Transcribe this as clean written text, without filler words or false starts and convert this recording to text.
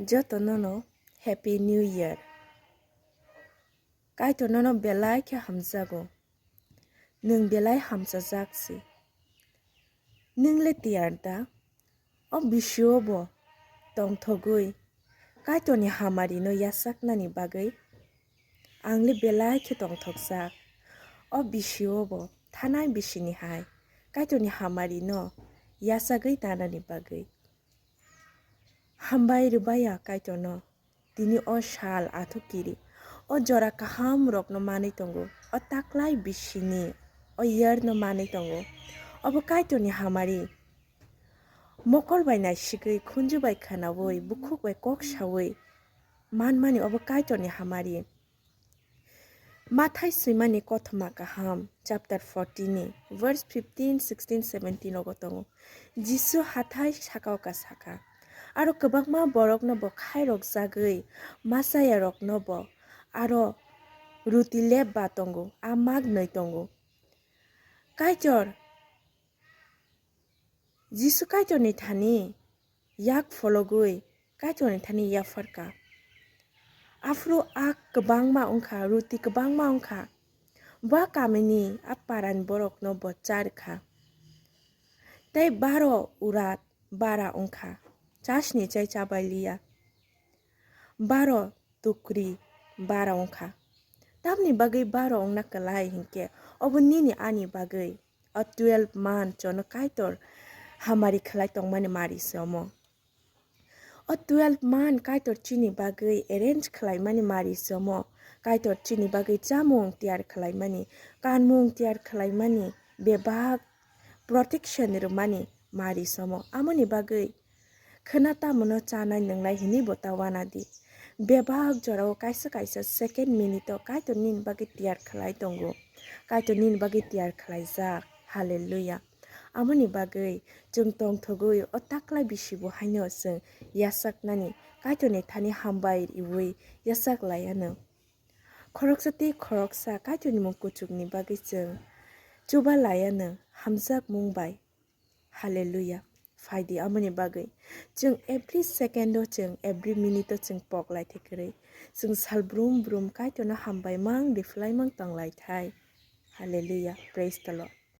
Jotono No Happy New Year. Kaitorni no belai ke hamjago. Nung belai hamjajakse. Nung le tiarda. O bishobo. Tongthogui. Kaitorni Hamari no yachakna ni bagui. Ang le belai ke tongthokjak. O bishobo. Thanai bisini hai. Kaitorni Hamari no yachagui tana ni bagui. Hambai rubaya kaitorno. Tini o shal athukiri. O jora kaham rok no manui tongo. O taklai bisini. O year no manui tongo. Obo Kaitorni Hamari. Mokol bai naishigui khunju bai khanawui bukhuk bai kok sawui. Manmani obo Kaitorni Hamari. Mathai suimani kothoma kaham. Chapter 14 ni. Verse 15, 16, 17 ogo tongo. Jisu hathai sakao ka saka. Aro kwbangma borok no bo khai rok jagui masaya rok no bo aro ruti lebba tongo amag noi tongo. Kaitor Jisu Kaitorni thani yak fologui Kaitorni thani yak farka. Afro ak kwbangma ongkha ruti kwbangma ongkha. Ba kamini aparan borok no bo charkha. Tei baro urat bara ongkha. Chasni chai chabai liya. Baro tukri bara ongkha. Tamni bagui baro ongna kalai hinke. Obo nini ani bagui. O 12 month jono Kaitor Hamari khalai tongmani mari somo. O 12 month Kaitor chini bagui arrange khalai mani mari somo. Kaitor chini bagui jamung tiar khalai mani. Kanmung tiar khalai mani. Bebag protection rumani mari somo. Amoni bagui. Khenata mono chanai nanglai hini bota wanadi. Bebag jorao kaisa kaisa second minute Kaitor nin bagi tiar khalai tongo. Kaitor nin bagi tiar khalai jak. Hallelujah. Amoni bagui jung tongthogui o taklai bisibo haino jung yachaknani Kaitorni thani hambai iwui yachaklayano. Khoroksa ti khoroksa Kaitorni mung kuchukni bagi jung chuba layano hamjak mungbai. Hallelujah. Faidi amoni bagui jung every second jung every minute jung poklai thekri jung salbrum brum Kaitorni hambai mang reflai mang tanglai thai. Hallelujah. Praise the Lord.